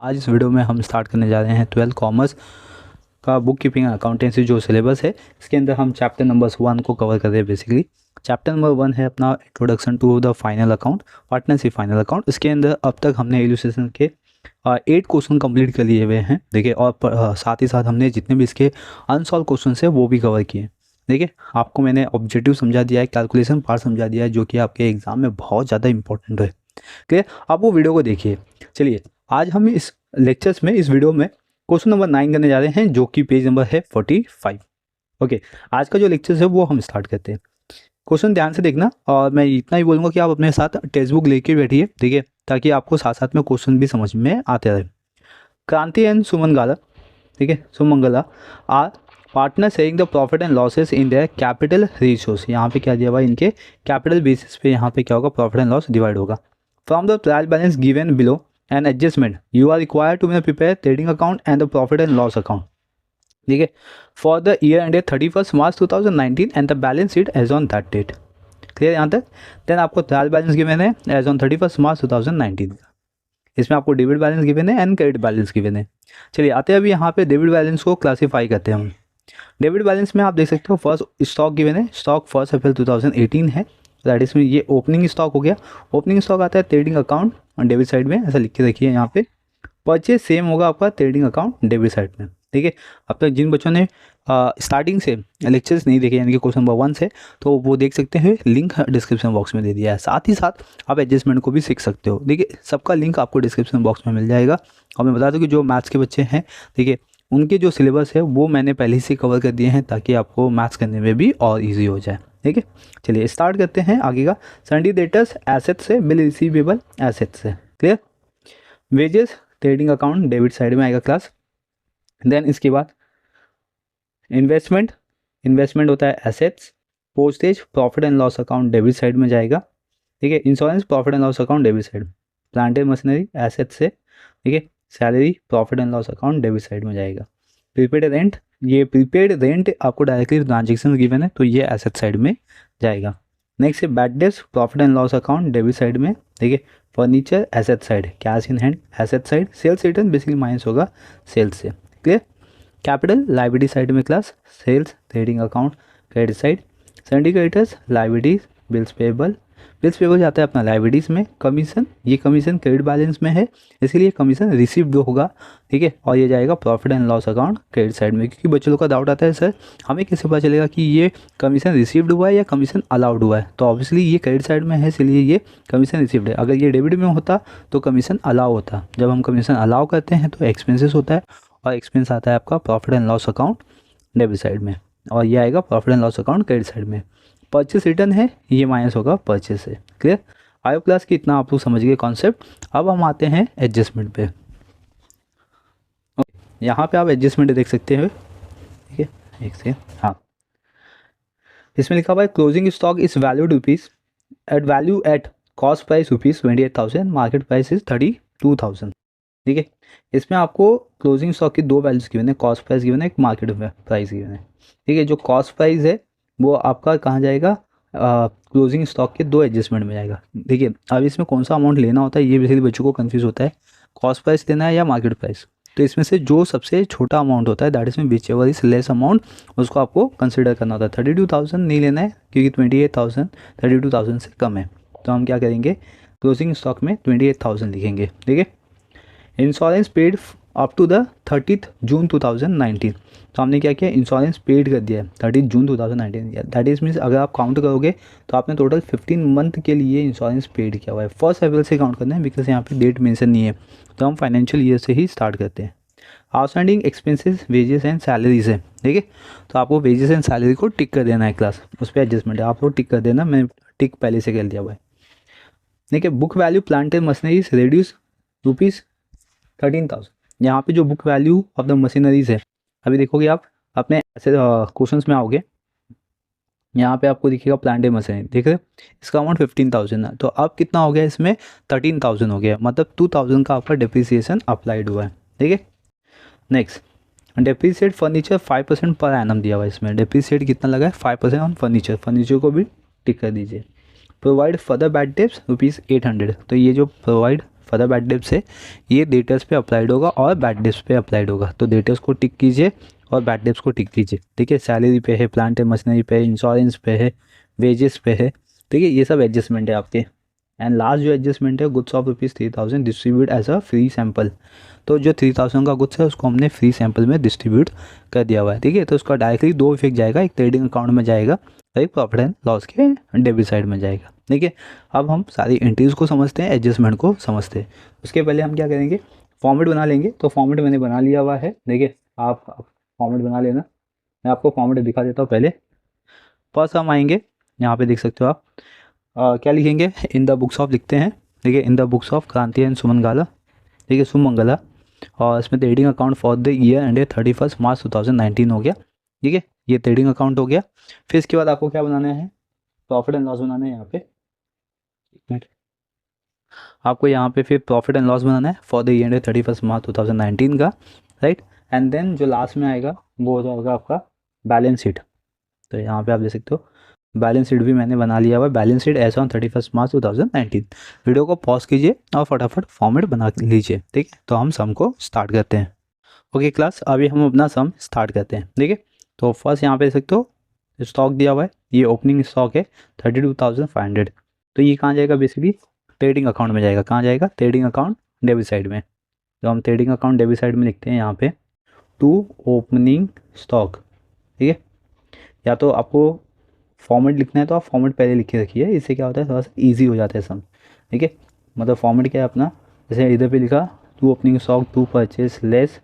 आज इस वीडियो में हम स्टार्ट करने जा रहे हैं 12th कॉमर्स का बुक कीपिंग अकाउंटेंसी जो सिलेबस है। इसके अंदर हम चैप्टर नंबर 1 को कवर कर रहे हैं। बेसिकली चैप्टर नंबर 1 है अपना introduction to the final account, partnership final account. इसके अंदर अब तक हमने इलस्ट्रेशन के 8 क्वेश्चन कंप्लीट कर लिए हुए हैं, देखिए। और साथ ही साथ हमने जितने भी इसके अनसॉल्व क्वेश्चन है वो भी कवर किए। देखिए, आपको मैंने ऑब्जेक्टिव समझा दिया है, कैलकुलेशन पार्ट समझा दिया है, जो कि आपके एग्जाम में बहुत ज़्यादा इंपॉर्टेंट है। क्लियर? आप वो वीडियो को देखिए। चलिए, आज हम इस लेक्चर्स में, इस वीडियो में क्वेश्चन नंबर 9 करने जा रहे हैं, जो कि पेज नंबर है 45। ओके, आज का जो लेक्चर है वो हम स्टार्ट करते हैं। क्वेश्चन ध्यान से देखना, और मैं इतना ही बोलूँगा कि आप अपने साथ टेक्स्ट बुक लेके बैठिए, ठीक है, ताकि आपको साथ साथ में क्वेश्चन भी समझ में आते रहे। क्रांति एंड सुमंगला, ठीक है, Sumangala are partner sharing the profit and losses in their capital ratios. यहाँ पे क्या दिया हुआ है, इनके कैपिटल बेसिस पे यहाँ पे क्या होगा, प्रॉफिट एंड लॉस डिवाइड होगा। From the trial balance given below an adjustment you are required to prepare trading account and the profit and loss account, ठीक है, for the year ended 31 March 2019 and the balance sheet as on that date. Clear यहाँ तक? Then आपको trial balance given है as on 31 March 2019 का। इसमें आपको debit balance given है एंड क्रेडिट बैलेंस गिवन है। चलिए, आते हैं अभी यहाँ पे डेबिट बैलेंस को क्लासीफाई करते हैं हम। डेबिट बैलेंस में आप देख सकते हो फर्स्ट स्टॉक गिवन है, स्टॉक 1 अप्रैल 2018 है, दैट इसमें ये ओपनिंग स्टॉक हो गया। ओपनिंग स्टॉक आता है ट्रेडिंग अकाउंट और डेबिट साइड में, ऐसा लिख के रखिए यहाँ पे। परचेज सेम होगा आपका ट्रेडिंग अकाउंट डेबिट साइड में, ठीक है। अब तक जिन बच्चों ने स्टार्टिंग से लेक्चर्स नहीं देखे, यानी कि क्वेश्चन नंबर 1 से, तो वो देख सकते हैं, लिंक डिस्क्रिप्शन बॉक्स में दे दिया है। साथ ही साथ आप एडजस्टमेंट को भी सीख सकते हो, देखिए, सबका लिंक आपको डिस्क्रिप्शन बॉक्स में मिल जाएगा। और मैं बता दूं कि जो मैथ्स के बच्चे हैं, देखिए, उनके जो सिलेबस है वो मैंने पहले से कवर कर दिए हैं, ताकि आपको मैथ्स करने में भी और ईजी हो जाए, ठीक है। चलिए स्टार्ट करते हैं आगे का। सन्डी डेटर्स एसेट से, बिल रिसीवेबल एसेट से। Clear? Wages trading account debit side में आएगा क्लास। देन इसके बाद इन्वेस्टमेंट, इन्वेस्टमेंट होता है assets. Postage profit and loss account debit side में जाएगा, ठीक है। Insurance profit and loss account debit side. Plant and machinery asset से, ठीक है। Salary profit and loss account debit side में जाएगा। प्रीपेड रेंट, ये प्रीपेड रेंट आपको डायरेक्टली ट्रांजेक्शन गिवन है, तो ये एसेट साइड में जाएगा। नेक्स्ट है bad debts profit and loss account debit side में, ठीक है। Furniture asset side, cash in hand asset side. Sales return basically minus होगा सेल्स से। क्लियर? कैपिटल लाइबिलिटी साइड में class, sales trading account credit side. Sundry creditors liabilities, bills payable, bills payable जाता है अपना liabilities में। Commission, ये commission credit balance में है, इसलिए कमीशन रिसीव्ड होगा, ठीक है। और ये जाएगा profit and loss account credit side में। क्योंकि बच्चों का डाउट आता है, सर हमें कैसे पता चलेगा कि ये कमीशन रिसीव्ड हुआ है या कमीशन अलाउड हुआ है? तो ऑब्वियसली ये क्रेडिट साइड में है, इसलिए ये कमीशन रिसीव्ड है। अगर ये डेबिट में होता तो कमीशन अलाउ होता। जब हम कमीशन अलाउ करते हैं तो एक्सपेंसेस होता है, और एक्सपेंस आता है आपका profit and loss account debit side में, और ये आएगा profit and loss account credit side में। परचेस रिटर्न है, ये माइनस होगा परचेस से। क्लियर? आयो क्लास की इतना आप लोग समझ गए कॉन्सेप्ट। अब हम आते हैं एडजस्टमेंट पे। यहाँ पे आप एडजस्टमेंट देख सकते हैं, ठीक है, एक से, हाँ, इसमें लिखा हुआ है closing stock is valued rupees at value at cost price rupees 28,000, market price is 32,000, ठीक है। इसमें आपको क्लोजिंग स्टॉक की 2 वैल्यूज गिवन है, कॉस्ट प्राइस गिवन है, एक मार्केट प्राइस गिवन है, ठीक है। जो कॉस्ट प्राइस है वो आपका कहाँ जाएगा, क्लोजिंग स्टॉक के 2 एडजस्टमेंट में जाएगा। देखिए, अब इसमें कौन सा अमाउंट लेना होता है, ये बेसिकली बच्चों को कंफ्यूज होता है, कॉस्ट प्राइस लेना है या मार्केट प्राइस। तो इसमें से जो सबसे छोटा अमाउंट होता है, दैट इसमें which ever is less amount, उसको आपको कंसिडर करना होता है। 32,000 नहीं लेना है, क्योंकि 28,000 32,000 से कम है। तो हम क्या करेंगे, क्लोजिंग स्टॉक में 28,000 लिखेंगे, ठीक है। Insurance paid up to the 30 June 2019, तो हमने क्या किया, इंश्योरेंस पेड कर दिया है 30 जून 2019। दैट इज मीन्स अगर आप काउंट करोगे तो आपने टोटल 15 मंथ के लिए इंश्योरेंस पेड किया हुआ है। 1 अप्रैल से काउंट करना है, बिकॉज यहाँ पे डेट मेंशन नहीं है, तो हम फाइनेंशियल ईयर से ही स्टार्ट करते हैं। Outstanding expenses wages and salaries है, ठीक है। तो आपको वेजेस एंड सैलरी को टिक कर देना है क्लास, उस पर एडजस्टमेंट है, आप लोग टिक कर देना, मैं टिक पहले से कर दिया हुआ है, ठीक है। Book value plant and machineries reduce rupees 13,000। यहाँ पे जो book value of the machineries है, अभी देखोगे आप अपने ऐसे क्वेश्चंस में आओगे, यहाँ पे आपको दिखेगा प्लांट एंड मशीनरी, देख रहे हो, इसका अमाउंट 15,000 है। तो अब कितना हो गया, इसमें 13,000 हो गया, मतलब 2,000 का आपका डिप्रिसिएशन अप्लाइड हुआ है, ठीक है। Next, depreciate furniture 5% per annum दिया हुआ है। इसमें डिप्रिसिएट कितना लगा है, 5% ऑन फर्नीचर, फर्नीचर को भी टिक कर दीजिए। Provide further bad debts rupees 800, तो ये जो प्रोवाइड फर्दर बैड डेट्स है ये डेटर्स पे अप्लाइड होगा और बैड डेट्स पे अप्लाइड होगा। तो डेटर्स को टिक कीजिए और बैड डेट्स को टिक कीजिए। ठीक है, सैलरी पे है, प्लांट एंड मशीनरी पे है, इंश्योरेंस पे है, वेजेस पे है। ठीक है, ये सब एडजस्टमेंट है आपके। एंड लास्ट जो एडजस्टमेंट है, goods of ₹3000 distribute as a free sample. तो जो 3000 का गुड्स है उसको हमने फ्री सैंपल में डिस्ट्रीब्यूट कर दिया हुआ है। ठीक है, तो उसका डायरेक्टली दो इफेक्ट जाएगा, एक ट्रेडिंग अकाउंट में जाएगा और एक प्रॉफिट एंड लॉस के डेबिट साइड में जाएगा। ठीक है, अब हम सारी एंट्रीज को समझते हैं, एडजस्टमेंट को समझते हैं। उसके पहले हम क्या करेंगे, फॉर्मेट बना लेंगे। तो फॉर्मेट मैंने बना लिया हुआ है। देखिए, आप फॉर्मेट बना लेना, मैं आपको फॉर्मेट दिखा देता हूँ। पहले फर्स्ट हम आएंगे, यहाँ पे देख सकते हो आप क्या लिखेंगे, इन द बुक्स ऑफ लिखते हैं। देखिए, इन द बुक्स ऑफ क्रांति एंड सुमंगला। ठीक है, सुमंगला, और इसमें trading account for the year and 31 March 2019 हो गया। ठीक है, ये ट्रेडिंग अकाउंट हो गया। फिर इसके बाद आपको क्या बनाना है, प्रॉफिट एंड लॉस बनाना है। यहाँ पे एक मिनट, आपको यहाँ पे फिर प्रॉफिट एंड लॉस बनाना है for the year and 31 March 2019 का, राइट। एंड देन जो लास्ट में आएगा वो हो जाएगा आपका बैलेंस शीट। तो यहाँ पे आप देख सकते हो बैलेंस शीट भी मैंने बना लिया हुआ है, balance sheet as on 31 March 2019। Video को पॉज कीजिए और फटाफट फॉर्मेट बना लीजिए। ठीक है, तो हम सम को स्टार्ट करते हैं। ओके क्लास, अभी हम अपना सम स्टार्ट करते हैं। ठीक है, तो फर्स्ट यहाँ पे देख सकते हो स्टॉक दिया हुआ है, ये ओपनिंग स्टॉक है 32,500। तो ये कहाँ जाएगा, बेसिकली ट्रेडिंग अकाउंट में जाएगा। कहाँ जाएगा, ट्रेडिंग अकाउंट डेबिट साइड में। तो हम ट्रेडिंग अकाउंट डेबिट साइड में लिखते हैं यहाँ पे टू ओपनिंग स्टॉक। ठीक है, या तो आपको फॉर्मेट लिखना है तो आप फॉर्मेट पहले लिख के रखिए, इससे क्या होता है थोड़ा सा ईजी हो जाता है सम। ठीक है, मतलब फॉर्मेट क्या है अपना, जैसे इधर पे लिखा to opening stock to purchase less.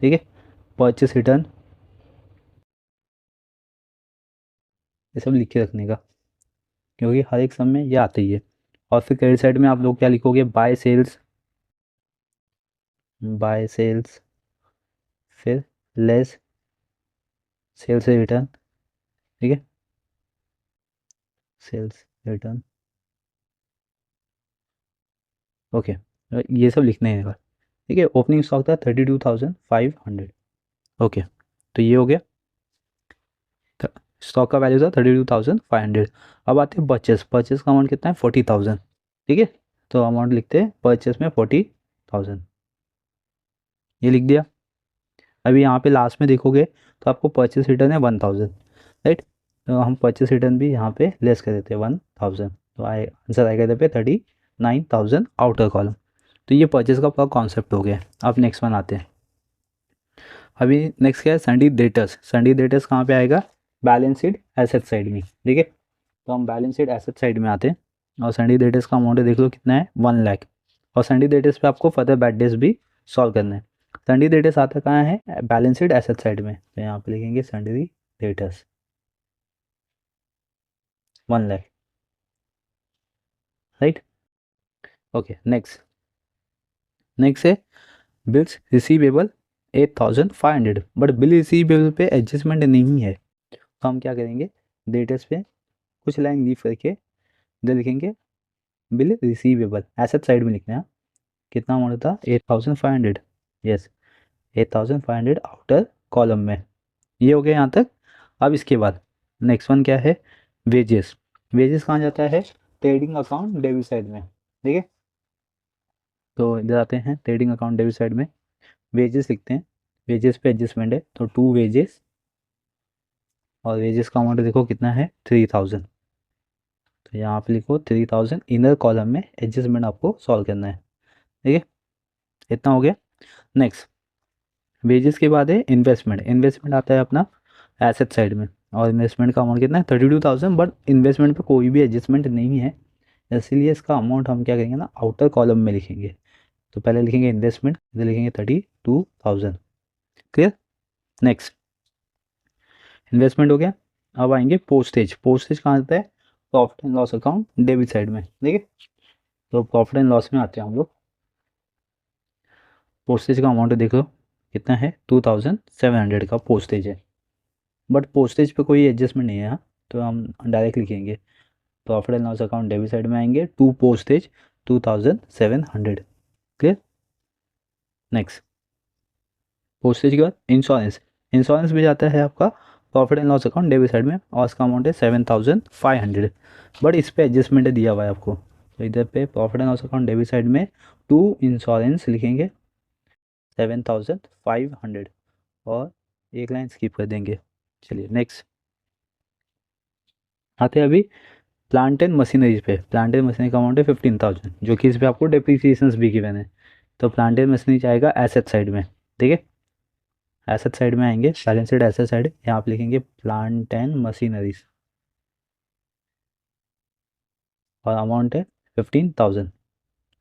ठीक है, परचेस रिटर्न, ये सब लिख के रखने का, क्योंकि हर एक सम में ये आता ही है। और फिर क्रेडिट साइड में आप लोग क्या लिखोगे, बाय सेल्स, बाय सेल्स, फिर लेस सेल्स से रिटर्न। ठीक है, सेल्स रिटर्न, ओके, ये सब लिखने हैं। ठीक है, ओपनिंग स्टॉक था 32,500। ओके, तो ये हो गया, स्टॉक का वैल्यू था 32,500। अब आते हैं परचेस, परचेस का अमाउंट कितना है 40,000। ठीक है, तो अमाउंट लिखते हैं परचेस में 40,000, ये लिख दिया। अभी यहाँ पे लास्ट में देखोगे तो आपको परचेस रिटर्न है 1,000, राइट। तो हम परचेस रिटर्न भी यहाँ पे लेस कर देते हैं 1,000, तो आंसर आएगा इधर पे 39,000 आउटर कॉलम। तो ये परचेस का पूरा कॉन्सेप्ट हो गया। अब नेक्स्ट वन आते हैं। अभी नेक्स्ट क्या है, सन्डी डेटर्स। सन्डी डेटर्स कहाँ पे आएगा, बैलेंस शीट एसेट साइड में। ठीक है, तो हम बैलेंस शीट एसेट साइड में आते हैं और सन्डी डेटर्स का अमाउंट देख लो कितना है 1 लाख। और सन्डी डेटर्स पे आपको फर्दर बैड डेज भी सॉल्व करना है। सन्डी डेटर्स आता कहाँ है, बैलेंस शीट एसेट साइड में। तो यहाँ पे लिखेंगे sundry debtors 1 lakh, right. Okay, next next है bills receivable 8,500। But bill receivable पे एडजस्टमेंट नहीं है, तो हम क्या करेंगे, डेटर्स पे कुछ लाइन लीव करके इधर लिखेंगे बिल रिसीवेबल एसेट साइड में लिखना है। कितना अमाउंट था 8,500, यस 8,500 आउटर कॉलम में। ये हो गया यहाँ तक। अब इसके बाद नेक्स्ट वन क्या है, वेजेस। वेजेस कहाँ जाता है, ट्रेडिंग अकाउंट डेबिट साइड में। ठीक है, तो इधर आते हैं ट्रेडिंग अकाउंट डेबिट साइड में, वेजेस लिखते हैं। वेजेस पे एडजस्टमेंट है तो टू वेजेस, और वेजेस का अमाउंट देखो कितना है 3,000। तो यहाँ पे लिखो 3,000, इनर कॉलम में एडजस्टमेंट आपको सॉल्व करना है। ठीक है, इतना हो गया। नेक्स्ट वेजेस के बाद है इन्वेस्टमेंट। इन्वेस्टमेंट आता है अपना एसेट साइड में, और इन्वेस्टमेंट का अमाउंट कितना है 32,000। बट इन्वेस्टमेंट पे कोई भी एडजस्टमेंट नहीं है, इसीलिए इसका अमाउंट हम क्या करेंगे ना, आउटर कॉलम में लिखेंगे। तो पहले लिखेंगे इन्वेस्टमेंट, इधर लिखेंगे 32,000। क्लियर। नेक्स्ट इन्वेस्टमेंट हो गया। अब आएंगे पोस्टेज। पोस्टेज कहाँ आता है, profit and loss account debit side में। ठीक है, तो प्रॉफिट एंड लॉस में आते हैं हम लोग। पोस्टेज का अमाउंट देखो कितना है 2,700 का पोस्टेज है। बट पोस्टेज पे कोई एडजस्टमेंट नहीं है यहाँ, तो हम डायरेक्ट लिखेंगे profit and loss account debit side में आएंगे to postage 2,700। Clear. Next postage के बाद इंश्योरेंस। इंश्योरेंस भी जाता है आपका profit and loss account debit side में, और इसका अमाउंट है 7,500। बट इस पर एडजस्टमेंट दिया हुआ है आपको, तो इधर पे profit and loss account debit side में टू इंश्योरेंस लिखेंगे 7500 और एक लाइन स्किप कर देंगे। चलिए नेक्स्ट आते हैं अभी प्लांट एंड मशीनरीज पे। प्लांट एंड मशीनरी का अमाउंट है 15,000 जो कि इस पे आपको डेप्रीसिएशंस भी गिवन है। तो प्लांट एंड मशीनरी जाएगा एसेट साइड में, ठीक है। एसेट साइड में आएंगे, बैलेंस शीट एसेट साइड, यहाँ पे लिखेंगे प्लांट एंड मशीनरीज और अमाउंट है 15,000।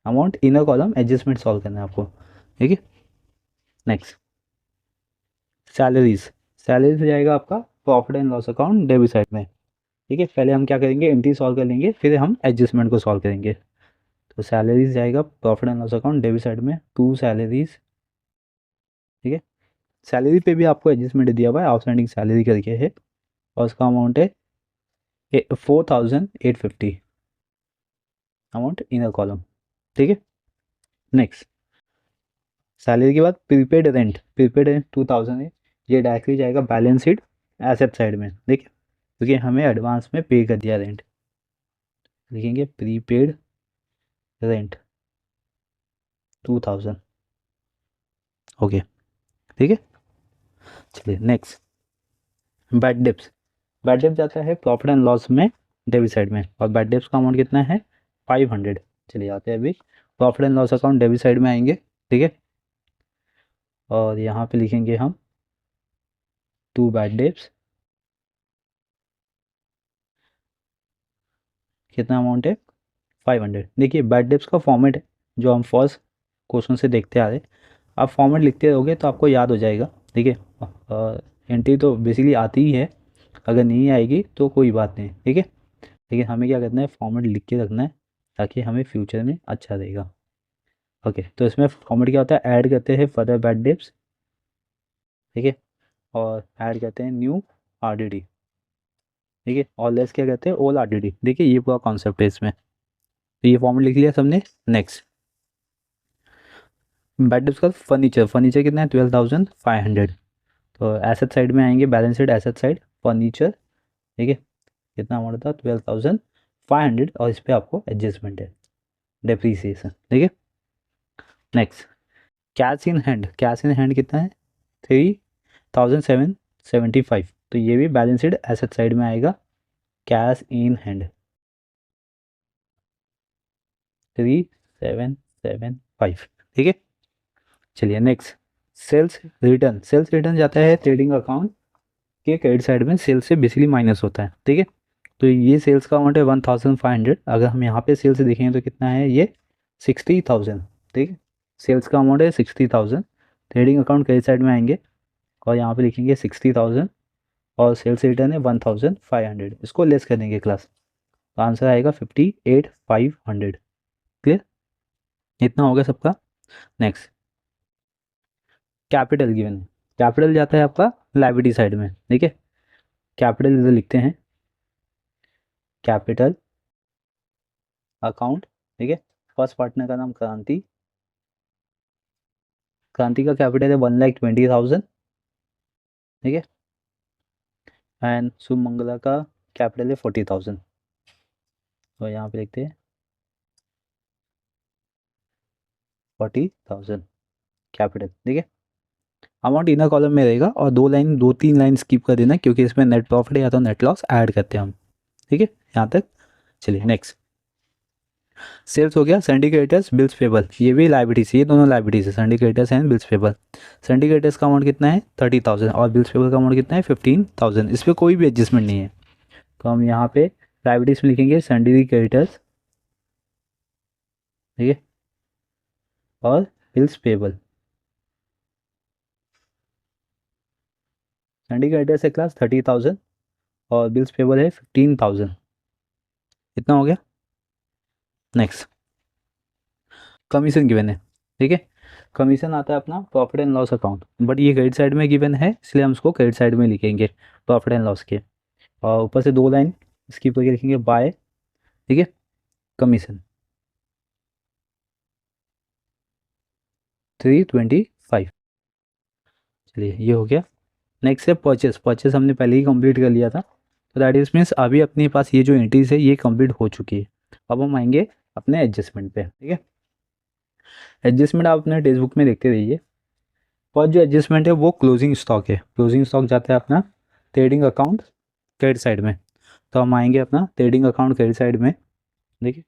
Amount inner column adjustment solve करना है आपको, ठीक है। Next salaries. सैलरीज जाएगा आपका profit and loss account debit side में, ठीक है। पहले हम क्या करेंगे, एंट्री सॉल्व कर लेंगे, फिर हम एडजस्टमेंट को सॉल्व करेंगे। तो सैलरीज जाएगा profit and loss account debit side में टू सैलरीज, ठीक है। सैलरी पे भी आपको एडजस्टमेंट दिया हुआ है, आउटस्टैंडिंग सैलरी करके है और उसका अमाउंट है 4,850 अमाउंट इनर कॉलम, ठीक है। नेक्स्ट सैलरी के बाद प्रीपेड रेंट, प्रीपेड रेंट 2,000 है, ये डायरेक्टली जाएगा बैलेंस शीट एसेट साइड में, देखिए क्योंकि हमें एडवांस में पे कर दिया रेंट। लिखेंगे प्रीपेड रेंट 2,000, ओके, ठीक है। चलिए next bad debts. Bad debts जाता है प्रॉफिट एंड लॉस में डेबिट साइड में और बैड डेप्स का अमाउंट कितना है 500। चलिए आते हैं अभी profit and loss account debit side में आएंगे, ठीक है। और यहाँ पे लिखेंगे हम टू बैड डेप्स, कितना अमाउंट है 500। देखिए बैड डेप्स का फॉर्मेट है जो हम फर्स्ट क्वेश्चन से देखते आ रहे हैं, आप फॉर्मेट लिखते रहोगे तो आपको याद हो जाएगा, ठीक है। एंट्री तो बेसिकली आती ही है, अगर नहीं आएगी तो कोई बात नहीं, ठीक है। लेकिन हमें क्या करना है, फॉर्मेट लिख के रखना है ताकि हमें फ्यूचर में अच्छा रहेगा, ओके। तो इसमें फॉर्मेट क्या होता है, ऐड करते हैं फर्दर बैड डेप्स, ठीक है, और ऐड करते हैं न्यू आरडीडी, ठीक है, और लेस क्या कहते हैं ओल्ड आरडीडी। देखिए ये पूरा कॉन्सेप्ट है इसमें, तो ये फॉर्मेट लिख लिया सबने। नेक्स्ट बैड डेप्स का फर्नीचर, फर्नीचर कितना है 12,500। तो एसेट साइड में आएंगे, balance sheet asset side furniture, ठीक है, कितना अमाउंट था 12,500 और इस पर आपको एडजस्टमेंट है डेप्रीसिएशन, ठीक है। Next cash in hand, cash in hand कितना है 3,775। तो ये भी बैलेंस शीट एसेट साइड में आएगा, कैश इन हैंड 3,775, ठीक है। चलिए next sales return. Sales return जाता है ट्रेडिंग अकाउंट के क्रेडिट साइड में, सेल्स से बेसिकली माइनस होता है, ठीक है। तो ये सेल्स का अमाउंट है 1,500। अगर हम यहाँ पे सेल्स देखेंगे तो कितना है ये 60,000, ठीक है। सेल्स का अमाउंट है 60,000, ट्रेडिंग अकाउंट क्रेडिट साइड में आएंगे और यहाँ पे लिखेंगे 60,000 और सेल्स रिटर्न है 1,500, इसको लेस कर देंगे क्लास, तो आंसर आएगा 58,500, क्लियर, इतना हो गया सबका। नेक्स्ट कैपिटल गिवन है, कैपिटल जाता है आपका लायबिलिटी साइड में, ठीक है। कैपिटल इधर लिखते हैं कैपिटल अकाउंट, ठीक है। फर्स्ट पार्टनर का नाम क्रांति, क्रांति का कैपिटल है 1,20,000, ठीक है। एंड शुभ मंगला का कैपिटल है 40,000, तो यहाँ पे देखते हैं 40,000 कैपिटल, ठीक है। अमाउंट इनर कॉलम में रहेगा और दो तीन लाइन स्किप कर देना क्योंकि इसमें नेट प्रॉफिट या तो नेट लॉस ऐड करते हैं हम, ठीक है, यहाँ तक। चलिए नेक्स्ट सेल्स हो गया, सिंडिकेटर्स बिल्स पेबल, ये भी लाइबिलिटीज, ये दोनों लाइबिलिटीज है, syndicators and bills payable. Syndicators का अमाउंट कितना है 30,000 और बिल्स पेबल का अमाउंट कितना है 15,000, इस पर कोई भी एडजस्टमेंट नहीं है। तो हम यहाँ पे लाइबिलिटीज में लिखेंगे सिंडिकेटर्स, ठीक है, और बिल्स पेबल। सिंडिकेटर्स है क्लास 30,000 और बिल्स पेबल है 15,000, इतना हो गया। नेक्स्ट कमीशन गिवन है, ठीक है। कमीशन आता है अपना profit and loss account, but ये क्रेडिट साइड में गिवन है इसलिए हम उसको क्रेडिट साइड में लिखेंगे प्रॉफिट एंड लॉस के, और ऊपर से दो लाइन स्किप करके लिखेंगे बाय, ठीक है, कमीशन 325। चलिए ये हो गया। नेक्स्ट है परचेस, परचेस हमने पहले ही कंप्लीट कर लिया था, तो दैट इज मीन्स अभी अपने पास ये जो एंट्रीज है ये कंप्लीट हो चुकी है। अब हम आएंगे अपने एडजस्टमेंट पे, ठीक है। एडजस्टमेंट आप अपने टेक्स्ट बुक में देखते रहिए। और जो एडजस्टमेंट है वो क्लोजिंग स्टॉक है। क्लोजिंग स्टॉक जाता है अपना ट्रेडिंग अकाउंट क्रेडिट साइड में। तो हम आएंगे अपना ट्रेडिंग अकाउंट क्रेडिट साइड में, देखिए,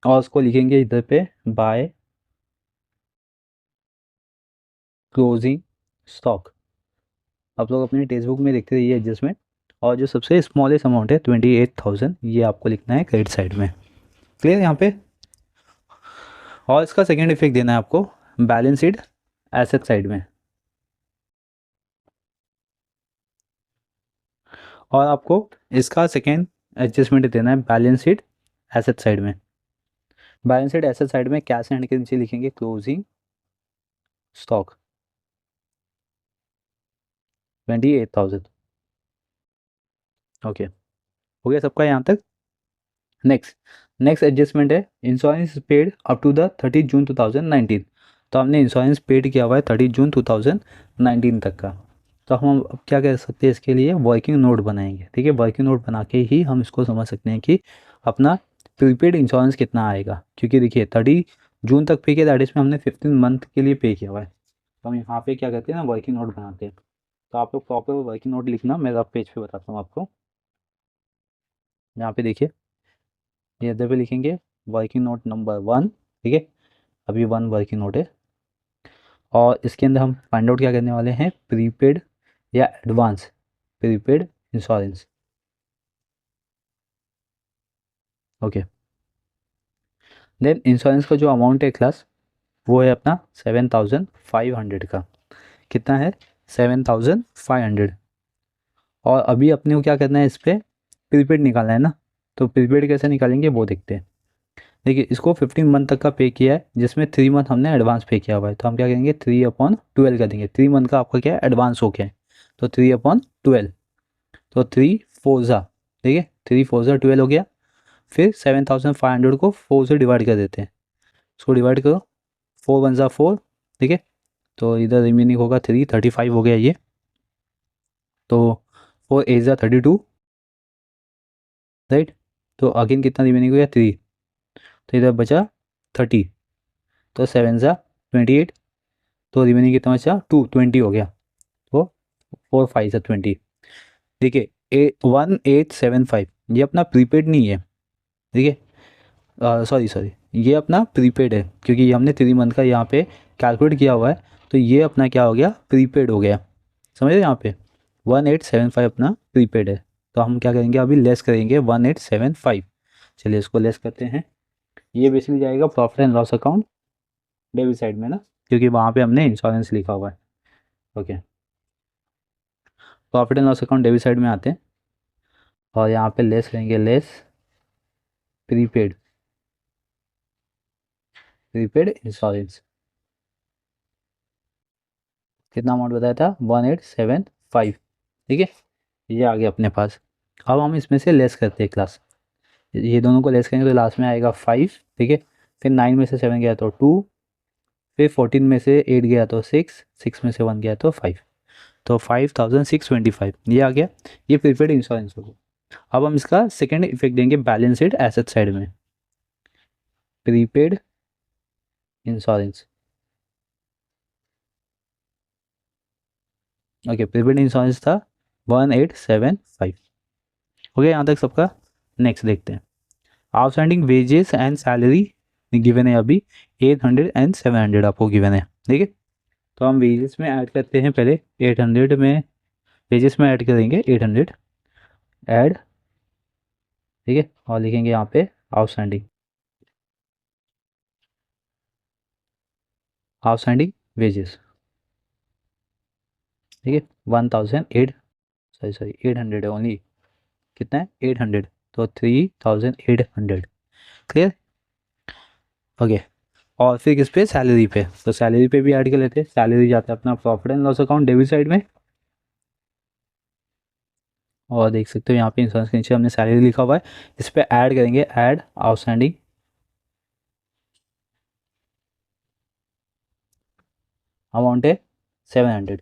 और उसको लिखेंगे इधर पे बाय क्लोजिंग स्टॉक। आप लोग अपने टेक्स्ट बुक में देखते रहिए एडजस्टमेंट। और जो सबसे स्मॉलेस्ट अमाउंट है 28,000, ये आपको लिखना है क्रेडिट साइड में। क्लियर यहाँ पे। और इसका सेकेंड इफेक्ट देना है आपको बैलेंस शीट एसेट साइड में। और आपको इसका सेकेंड एडजस्टमेंट देना है बैलेंस शीट एसेट साइड में। बैलेंस शीट एसेट साइड में कैश एंड के नीचे लिखेंगे क्लोजिंग स्टॉक 28,000। ओके, हो गया सबका यहाँ तक। नेक्स्ट नेक्स्ट एडजस्टमेंट है insurance paid up to the 30 June 2019। तो हमने इंश्योरेंस पेड किया हुआ है 30 जून 2019 तक का। तो हम अब क्या कर सकते हैं, इसके लिए वर्किंग नोट बनाएंगे, ठीक है। वर्किंग नोट बना के ही हम इसको समझ सकते हैं कि अपना प्रीपेड इंश्योरेंस कितना आएगा। क्योंकि देखिए 30 जून तक पे किया, दैट इज में हमने 15 मंथ के लिए पे किया हुआ है। तो हम यहाँ पे क्या करते हैं ना, वर्किंग नोट बनाते हैं। तो आप लोग प्रॉपर वर्किंग नोट लिखना, मैं आप पेज पे बताता हूँ आपको। यहाँ पे देखिए, ये इधर पे लिखेंगे वर्किंग नोट नंबर 1, ठीक है। अभी 1 वर्किंग नोट है। और इसके अंदर हम फाइंड आउट क्या करने वाले हैं, प्रीपेड या advance prepaid insurance. Okay, then insurance का जो अमाउंट है क्लास, वो है अपना 7,500 का। कितना है, 7,500। और अभी अपने को क्या करना है, इस पर प्रीपेड निकालना है ना। तो प्रीपेड कैसे निकालेंगे वो देखते हैं। देखिए, इसको 15 मंथ तक का पे किया है, जिसमें 3 मंथ हमने एडवांस पे किया हुआ है। तो हम क्या करेंगे, 3/12 कर देंगे। 3 मंथ का आपका क्या है, एडवांस हो गया है। तो 3/12, तो 3 4 ठीक है, 3 4 12 हो गया। फिर 7,500 को 4 से डिवाइड कर देते हैं। इसको डिवाइड करो, 4 1 4, ठीक है। तो इधर रिमेनिंग होगा 35 हो गया ये। तो 4 8 32, राइट। तो अगेन कितना रिमेनिंग हो गया, 3। तो इधर बचा 30। तो 7 28, तो रिमेनिंग कितना बचा, 20 हो गया। तो 4 5 20। देखिए 1875 ये अपना प्रीपेड नहीं है, ठीक है। सॉरी सॉरी, ये अपना प्रीपेड है, क्योंकि ये हमने 3 मंथ का यहाँ पे कैलकुलेट किया हुआ है। तो ये अपना क्या हो गया, प्रीपेड हो गया। समझ रहे यहाँ पे 1875 अपना प्रीपेड है। तो हम क्या करेंगे, अभी लेस करेंगे 1875। चलिए इसको लेस करते हैं। ये बेसिकली जाएगा profit and loss account debit side में ना, क्योंकि वहाँ पे हमने इंश्योरेंस लिखा हुआ है। Okay, profit and loss account debit side में आते हैं। और यहाँ पे लेस करेंगे, लेस प्रीपेड प्रीपेड इंश्योरेंस। कितना अमाउंट बताया था, 1875, ठीक है। ये आ गया अपने पास। अब हम इसमें से लेस करते हैं क्लास। ये दोनों को लेस करेंगे तो लास्ट में आएगा 5, ठीक है। फिर 9 में से 7 गया तो 2, फिर 14 में से 8 गया तो 6, 6 में से 1 गया तो 5। तो 5,625 ये आ गया। ये प्रीपेड इंश्योरेंस हो गया। अब हम इसका सेकेंड इफेक्ट देंगे बैलेंस शीट एसेट साइड में, prepaid insurance. Okay, prepaid insurance था 1875। हो गया यहाँ तक सबका। नेक्स्ट देखते हैं, outstanding wages and salary given है अभी 800 एंड 700 आपको गिवन है, ठीक है। तो हम वेजेस में ऐड करते हैं पहले 800 में, वेजेस में ऐड करेंगे 800 ऐड, ठीक है। और लिखेंगे यहाँ पे आउटस्टैंडिंग, आउटस्टैंडिंग वेजेस, ठीक है। 1,008, सॉरी सॉरी 800 है ओनली। कितना है, 800। तो 3,800, क्लियर। ओके, और फिर किस पे, सैलरी पे। तो सैलरी पे भी ऐड कर लेते हैं। सैलरी जाता है अपना profit and loss account debit side में। और देख सकते हो यहाँ पे इंश्योरेंस के नीचे हमने सैलरी लिखा हुआ है। इस पर ऐड करेंगे, ऐड आउटस्टैंडिंग, अमाउंट है 700,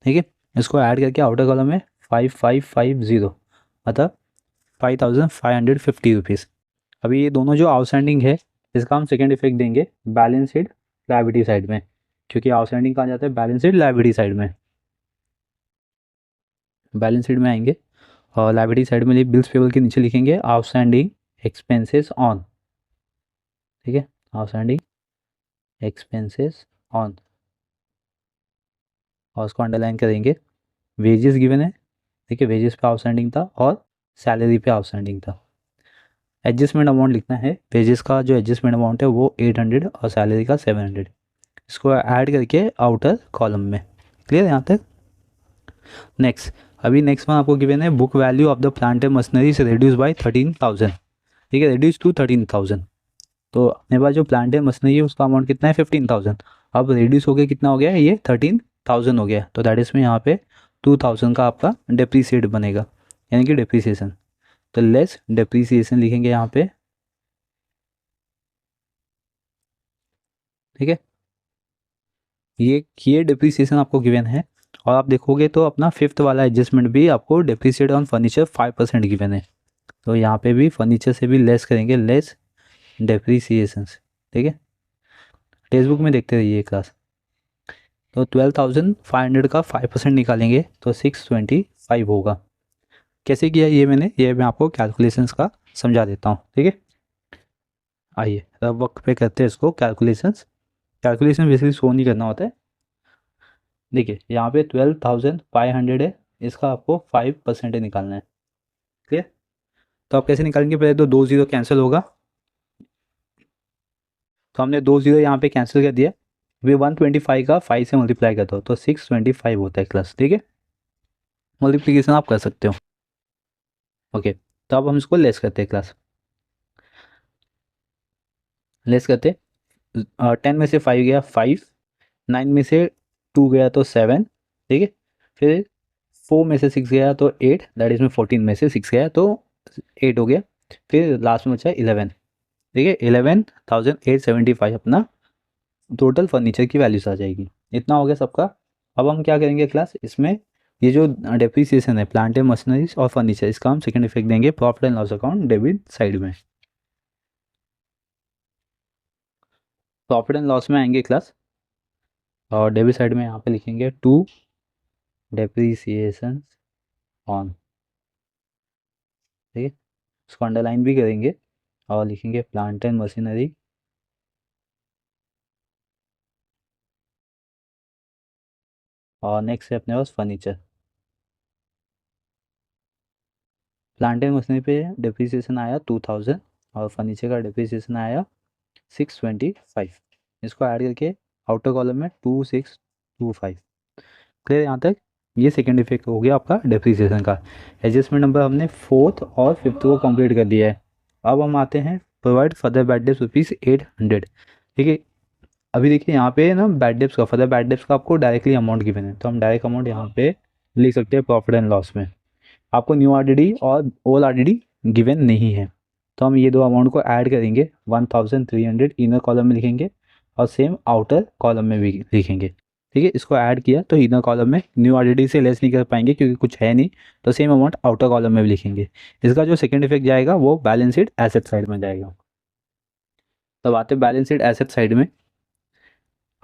ठीक है। इसको ऐड करके आउटर कॉलम में 5550, मतलब 5,550 रुपीज़। अभी ये दोनों जो आउटस्टैंडिंग है इसका हम सेकेंड इफेक्ट देंगे बैलेंस शीट लायबिलिटी साइड में, क्योंकि आउटस्टैंडिंग कहा जाता है बैलेंस शीट लायबिलिटी साइड में। बैलेंस शीट में आएंगे और लायबिलिटी साइड में बिल्स पेबल के नीचे लिखेंगे आउटस्टैंडिंग एक्सपेंसेस ऑन, ठीक है, आउटस्टैंडिंग एक्सपेंसेस ऑन, और उसको अंडरलाइन करेंगे। वेजेस गिवन है, ठीक है, वेजेस पे आउटस्टैंडिंग था और सैलरी पे आउटस्टैंडिंग था। एडजस्टमेंट अमाउंट लिखना है, वेजेस का जो एडजस्टमेंट अमाउंट है वो 800 और सैलरी का 700, इसको ऐड करके आउटर कॉलम में। क्लियर यहाँ तक? नेक्स्ट, अभी नेक्स्ट में आपको गिवन है book value of the plant and machinery से रिड्यूस बाय 13,000, ठीक है, रिड्यूस टू 13,000। तो अपने पास जो प्लांट एंड मशीनरी है उसका अमाउंट कितना है 15,000, अब रिड्यूस हो गया कितना हो गया है ये 13,000 हो गया, तो दैट इज में यहाँ पे 2,000 का आपका डिप्रीसिएट बनेगा, यानी कि डिप्रीसिएशन। तो लेस डिप्रीसिएशन लिखेंगे यहाँ पे, ठीक है, ये डिप्रीसिएशन आपको गिवन है। और आप देखोगे तो अपना फिफ्थ वाला एडजस्टमेंट भी आपको डिप्रीसिएट ऑन फर्नीचर 5% गिवन है, तो यहाँ पे भी फर्नीचर से भी लेस करेंगे, लेस डिप्रीसिएशन, ठीक है। टेक्स्ट बुक में देखते रहिए क्लास। तो 12,500 का 5% निकालेंगे तो 625 होगा। कैसे किया ये मैं आपको कैलकुलेशंस का समझा देता हूँ, ठीक है। आइए अब वक्त पे करते हैं इसको कैलकुलेशंस। कैलकुलेशन बेसिकली शो नहीं करना होता है। देखिए यहाँ पे 12,500 है, इसका आपको 5% निकालना है, क्लियर। तो आप कैसे निकालेंगे, पहले तो 2 0 कैंसिल होगा, तो हमने 2 0 यहाँ पे कैंसिल कर दिया। अभी 125 का 5 से मल्टीप्लाई करता हो तो 625 होता है क्लास, ठीक है। मल्टीप्लीकेशन आप कर सकते हो, ओके। तो अब हम इसको लेस करते हैं क्लास, लेस करते। 10 में से 5 गया 5, 9 में से 2 गया तो 7, ठीक है। फिर 4 में से 6 गया तो 8, दैट इज में 14 में से 6 गया तो 8 हो गया। फिर लास्ट में बचा 11, ठीक है। 11,875 अपना टोटल फर्नीचर की वैल्यूज आ जाएगी। इतना हो गया सबका। अब हम क्या करेंगे क्लास, इसमें ये जो डेप्रीसिएशन है प्लांट एंड मशीनरीज और फर्नीचर, इसका हम सेकंड इफेक्ट देंगे profit and loss account debit side में। प्रॉफिट एंड लॉस में आएंगे क्लास और डेबिट साइड में यहाँ पे लिखेंगे टू डेप्रीसिएशन ऑन, ठीक है। इसको अंडरलाइन भी करेंगे और लिखेंगे प्लांट एंड मशीनरी और नेक्स्ट है अपने पास फर्नीचर। प्लांट एंड मशीनरी पे डिप्रिसिएशन आया 2,000 और फर्नीचर का डिप्रिसिएशन आया 625, इसको ऐड करके आउटर कॉलम में 2625। क्लियर यहाँ तक? ये सेकेंड इफेक्ट हो गया आपका डिप्रिसिएशन का। एडजस्टमेंट नंबर हमने फोर्थ और फिफ्थ को कंप्लीट कर दिया है। अब हम आते हैं प्रोवाइड फर्दर बैड डेप्स ₹800, ठीक है। अभी देखिए यहाँ पे ना बैड डेप्स का, फर्दर बैड डेप्स का आपको डायरेक्टली अमाउंट गिवन है, तो हम डायरेक्ट अमाउंट यहाँ पे लिख सकते हैं प्रॉफिट एंड लॉस में। आपको न्यू आरडीडी और ओल्ड आरडीडी गिवन नहीं है, तो हम ये दो अमाउंट को ऐड करेंगे 1,300 इनर कॉलम में लिखेंगे और सेम आउटर कॉलम में भी लिखेंगे, ठीक है। इसको ऐड किया तो इनर कॉलम में न्यू आरडीडी से लेस नहीं कर पाएंगे क्योंकि कुछ है नहीं, तो सेम अमाउंट आउटर कॉलम में भी लिखेंगे। इसका जो सेकेंड इफेक्ट जाएगा वो बैलेंस शीट एसेट साइड में जाएगा। तब आते बैलेंस शीट एसेट साइड में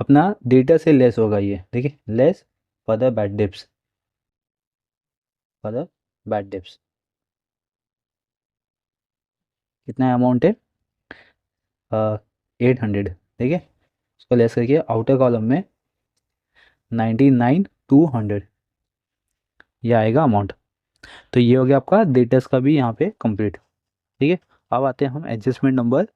अपना डेटा से लेस होगा, ये देखिए less further bad debts, further bad debts कितना अमाउंट है 800, ठीक है। उसको लेस करके आउटर कॉलम में 99,200 ये आएगा अमाउंट। तो ये हो गया आपका डेटर्स का भी यहाँ पे कंप्लीट, ठीक है। अब आते हैं हम एडजस्टमेंट नंबर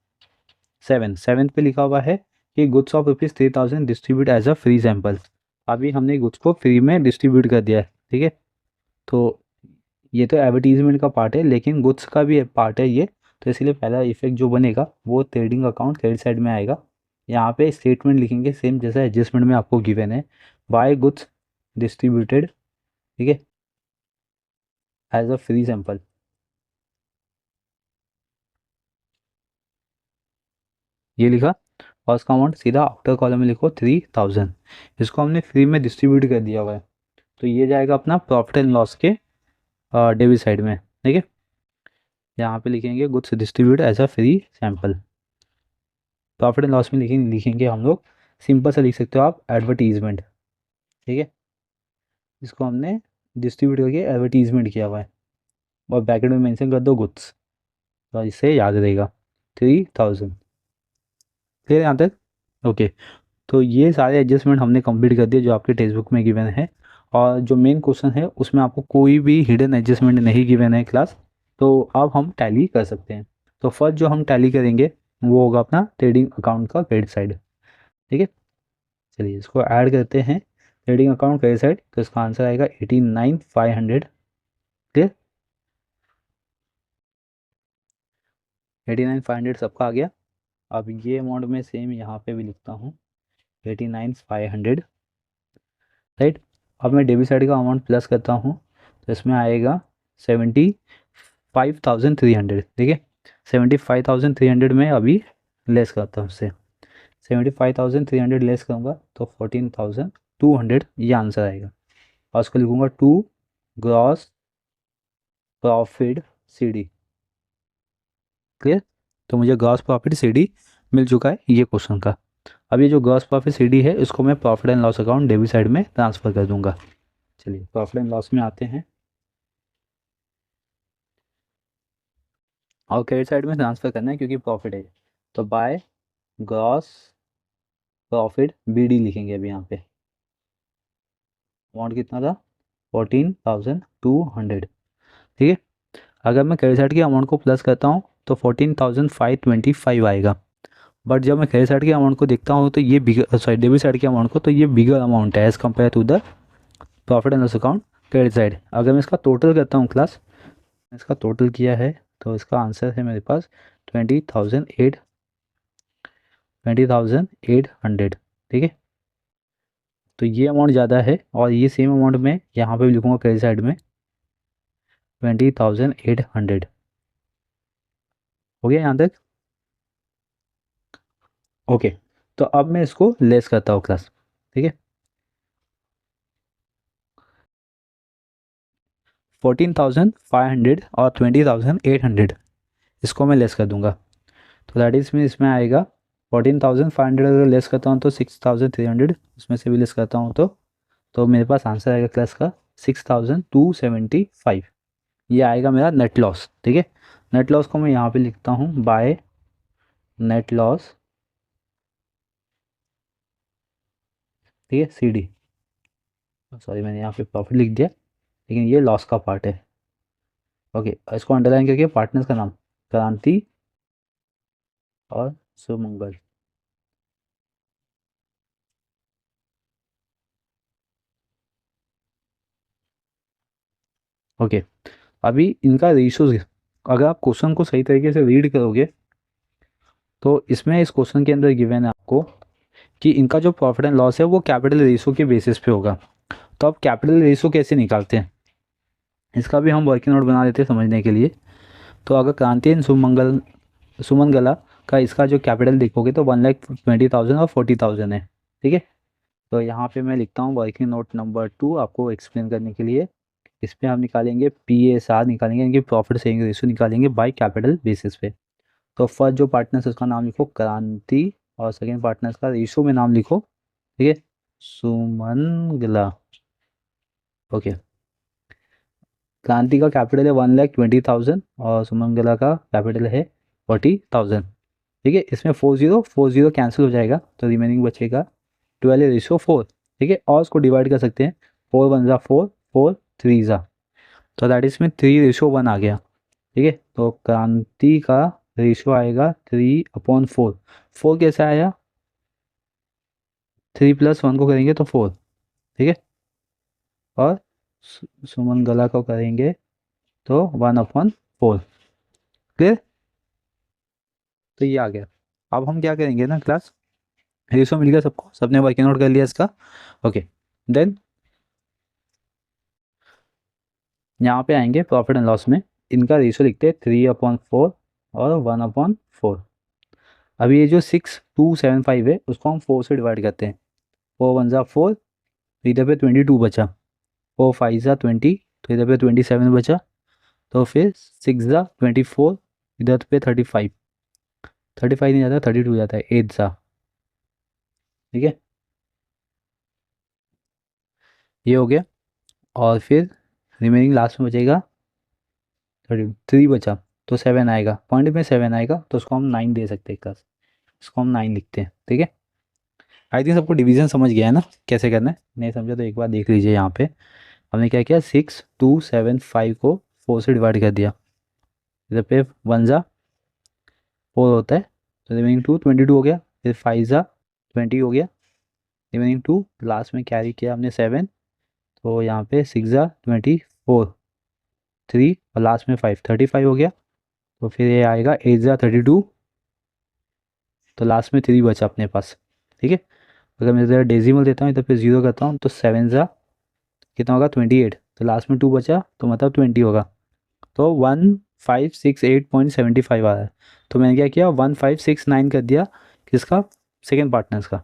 7 पे लिखा हुआ है कि goods of ₹3,000 distribute as a free sample. अभी हमने गुड्स को फ्री में डिस्ट्रीब्यूट कर दिया है, ठीक है। तो ये तो एडवर्टीजमेंट का पार्ट है लेकिन गुड्स का भी पार्ट है ये, तो इसलिए पहला इफेक्ट जो बनेगा वो ट्रेडिंग अकाउंट क्रेडिट साइड में आएगा। यहाँ पे स्टेटमेंट लिखेंगे सेम जैसा एडजस्टमेंट में आपको गिवन है, बाय गुड्स डिस्ट्रीब्यूटेड, ठीक है, एज अ फ्री सैंपल। ये लिखा और उसका अमाउंट सीधा आउटर कॉलम में लिखो 3,000, इसको हमने फ्री में डिस्ट्रीब्यूट कर दिया हुआ है, तो ये जाएगा अपना प्रॉफिट एंड लॉस के डेबिट साइड में, ठीक है। यहाँ पे लिखेंगे goods distribute as a free sample. Profit and loss में लिखेंगे हम लोग, सिंपल सा लिख सकते हो आप, एडवर्टीजमेंट। ठीक है, इसको हमने डिस्ट्रीब्यूट करके एडवर्टीजमेंट किया हुआ है, और ब्रैकेट में मेंशन कर दो गुड्स, तो इससे याद रहेगा 3000। क्लियर यहाँ तक? ओके। तो ये सारे एडजस्टमेंट हमने कंप्लीट कर दिए जो आपके टेक्स्ट बुक में गिवन है, और जो मेन क्वेश्चन है उसमें आपको कोई भी हिडन एडजस्टमेंट नहीं गिवन है क्लास, तो अब हम टैली कर सकते हैं। तो फर्स्ट जो हम टैली करेंगे वो होगा अपना ट्रेडिंग अकाउंट का क्रेडिट साइड। ठीक है, चलिए इसको ऐड करते हैं, ट्रेडिंग अकाउंट क्रेडिट साइड, तो इसका आंसर आएगा 89,500। क्लियर? 89,500 सबका आ गया। अब ये अमाउंट में सेम यहाँ पे भी लिखता हूँ, 89,500। राइट, अब मैं डेबिट साइड का अमाउंट प्लस करता हूँ, तो इसमें आएगा 75,300। ठीक है, 75,300 में अभी लेस करता हूँ उससे, 75,300 लेस करूँगा तो 14,200 ये आंसर आएगा, और उसको लिखूँगा to gross profit C D. Clear? तो मुझे ग्रॉस प्रॉफिट सी डी मिल चुका है ये क्वेश्चन का। अब ये जो ग्रॉस प्रॉफिट सी डी है इसको मैं profit and loss account debit side में ट्रांसफ़र कर दूंगा। चलिए प्रॉफिट एंड लॉस में आते हैं, और क्रेडिट साइड में ट्रांसफ़र करना है क्योंकि प्रॉफिट है, तो by gross profit B D लिखेंगे अभी यहाँ पे। अमाउंट कितना था? 14,200। ठीक है, अगर मैं क्रेडिट साइड की अमाउंट को प्लस करता हूँ तो 14,525 आएगा, बट जब मैं क्रेडिट साइड के अमाउंट को देखता हूँ तो ये बिगर, सॉरी डेबिट साइड के अमाउंट को, तो ये बिगर अमाउंट है as compare to the profit and loss account credit side. अगर मैं इसका टोटल करता हूँ क्लास, इसका टोटल किया है तो इसका आंसर है मेरे पास 20,800। ठीक है, तो ये अमाउंट ज़्यादा है, और ये सेम अमाउंट में यहाँ पे भी लिखूँगा क्रेडिट साइड में 20,800। हो गया यहाँ तक? ओके, तो अब मैं इसको लेस करता हूँ क्लास। ठीक है, 14,500 और 20,800 इसको मैं लेस कर दूंगा, तो दैट इज में इसमें आएगा 14,500, अगर लेस करता हूँ तो 6,300, उसमें से भी लेस करता हूँ तो मेरे पास आंसर आएगा क्लास का 6,275। ये आएगा मेरा नेट लॉस। ठीक है, नेट लॉस को मैं यहाँ पे लिखता हूँ बाय नेट लॉस। ठीक है, सी डी, सॉरी मैंने यहाँ पे प्रॉफिट लिख दिया, लेकिन ये लॉस का पार्ट है। ओके, इसको अंडरलाइन करके पार्टनर्स का नाम क्रांति और सुमंगल। ओके, अभी इनका रेशियोज, अगर आप क्वेश्चन को सही तरीके से रीड करोगे तो इसमें इस क्वेश्चन के अंदर गिवन है आपको कि इनका जो प्रॉफिट एंड लॉस है वो कैपिटल रेशियो के बेसिस पे होगा। तो अब कैपिटल रेशियो कैसे निकालते हैं, इसका भी हम वर्किंग नोट बना देते हैं समझने के लिए। तो अगर क्रांति एंड सुमंगला का इसका जो कैपिटल देखोगे तो 1,20,000 और 40,000 है। ठीक है, तो यहाँ पे मैं लिखता हूँ वर्किंग नोट नंबर 2 आपको एक्सप्लेन करने के लिए। इस पर हम निकालेंगे PSR, निकालेंगे इनकी प्रॉफिट शेयरिंग रेशियो निकालेंगे बाय कैपिटल बेसिस पे। तो फर्स्ट जो पार्टनर्स उसका नाम लिखो क्रांति, और सेकेंड पार्टनर्स का रेशियो में नाम लिखो। ठीक है, सुमंगला। ओके, क्रांति का कैपिटल है 1,20,000 और सुमंगला का कैपिटल है 40,000। ठीक है, इसमें 40 कैंसिल हो जाएगा तो रिमेनिंग बचेगा 12:4। ठीक है, और उसको डिवाइड कर सकते हैं, 4 1 ज़ा 4, 4 3 ज़ा, तो दैट इसमें 3:1 आ गया। ठीक है, तो क्रांति का रेशियो आएगा 3/4। 4 कैसे आया? 3 + 1 को करेंगे तो 4। ठीक है, और सुमंगला को करेंगे तो 1/4। क्लियर? तो ये आ गया। अब हम क्या करेंगे ना क्लास, रेशियो मिल गया सबको, सबने वर्किंग आउट कर लिया इसका। ओके, देन यहाँ पे आएंगे प्रॉफिट एंड लॉस में, इनका रेशियो लिखते हैं 3/4 और 1/4। अभी ये जो 6,275 है उसको हम 4 से डिवाइड करते हैं, 4 1 ज़ा 4, तो इधर पे 22 बचा, 4 5 ज़ा 20, तो इधर पे 27 बचा, तो फिर 6 × 24, इधर पे 35, 35 नहीं जाता, 32 जाता है, 8 सा, ठीक है, ये हो गया। और फिर रिमेनिंग लास्ट में बचेगा 33 बचा, तो 7 आएगा, पॉइंट में 7 आएगा, तो उसको हम 9 दे सकते हैं क्लास, इसको हम 9 लिखते हैं, ठीक है। आई थिंक सबको डिवीजन समझ गया है ना, कैसे करना है, नहीं समझा तो एक बार देख लीजिए। यहाँ पे हमने क्या किया, 6 2 7 5 को 4 से डिवाइड कर दिया, इधर पे 1 ज़ा 4 होता है, तो रिमेनिंग 2 22 हो गया, फिर 5 ज़ा 20 हो गया, रिमेनिंग 2, लास्ट में कैरी किया हमने 7, तो यहाँ पे 6 ज़ा 24, 3 और लास्ट में 5, 35 हो गया। तो फिर ये आएगा 8 ज़ा 32, तो लास्ट में 3 बचा अपने पास, ठीक है। अगर मैं इधर डेसिमल देता हूँ, इधर पे 0 करता हूँ, तो 7 ज़ा कितना होगा 28, तो लास्ट में 2 बचा, तो मतलब 20 होगा, तो 1568.75 आ रहा है। तो मैंने क्या किया, 1569 कर दिया, किसका, सेकेंड पार्टनर्स का,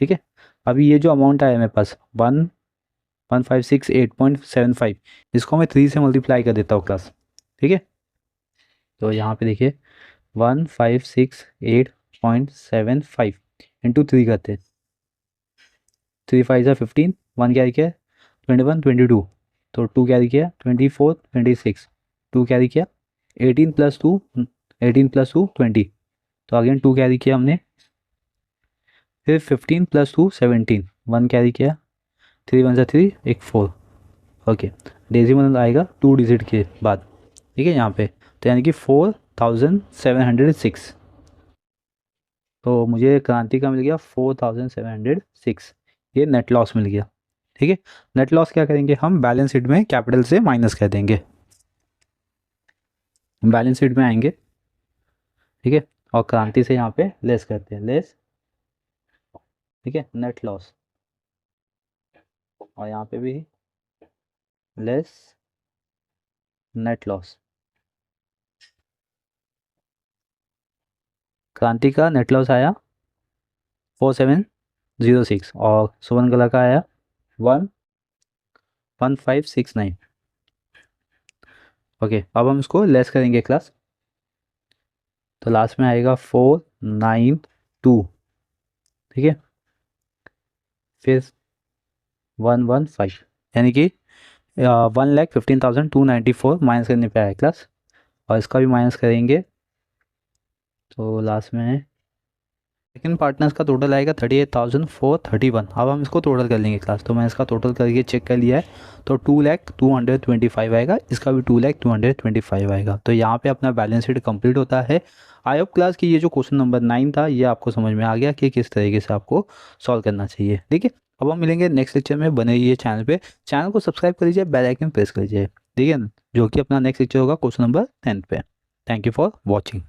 ठीक है। अभी ये जो अमाउंट आया मेरे पास 1568.75, इसको मैं 3 से मल्टीप्लाई कर देता हूँ क्लास, ठीक है। तो यहाँ पे देखिए 1568.75 इंटू 3 करते, 3 5 ज़ा 15, 1 कैरी किया 21 22, तो 2 कैरी किया 24 26, 2 कैरी किया 18 + 2, 18 + 2 20, तो अगेन 2 कैरी किया हमने, फिर 15 + 2 17, 1 कैरी किया, 3 1 ज़ा 3, एक 4, ओके। डेसिमल आएगा 2 डिजिट के बाद, ठीक है यहाँ पे, तो यानी कि 4706, तो मुझे क्रांति का मिल गया 4706, ये नेट लॉस मिल गया, ठीक है। नेट लॉस क्या करेंगे हम, बैलेंस शीट में कैपिटल से माइनस कर देंगे, बैलेंस शीट में आएंगे, ठीक है, और क्रांति से यहाँ पे लेस करते हैं, लेस, ठीक है, नेट लॉस, और यहाँ पे भी लेस नेट लॉस, क्रांति का नेट लॉस आया 4706, और सुमन कला का आया 1569, ओके। अब हम इसको लेस करेंगे क्लास, तो लास्ट में आएगा 492, ठीक है, फिर 115, यानी कि 1,15,294 माइनस करने पे आया क्लास, और इसका भी माइनस करेंगे, तो लास्ट में सेकेंड पार्टनर्स का टोटल आएगा 38,431। अब हम इसको टोटल कर लेंगे क्लास, तो मैं इसका टोटल करके चेक कर लिया है, तो 2,02,25 आएगा, इसका भी 2,02,25 आएगा। तो यहाँ पे अपना बैलेंस शीट कंप्लीट होता है। आई होप क्लास की ये जो क्वेश्चन नंबर 9 था, ये आपको समझ में आ गया कि किस तरीके से आपको सॉल्व करना चाहिए, ठीक है। अब हम मिलेंगे नेक्स्ट लेक्चर में, बने रहिए चैनल पे, चैनल को सब्सक्राइब कर लीजिए, बेल आइकन प्रेस कर लीजिए, ठीक है, जो कि अपना नेक्स्ट लेक्चर होगा क्वेश्चन नंबर 10 पे। Thank you for watching.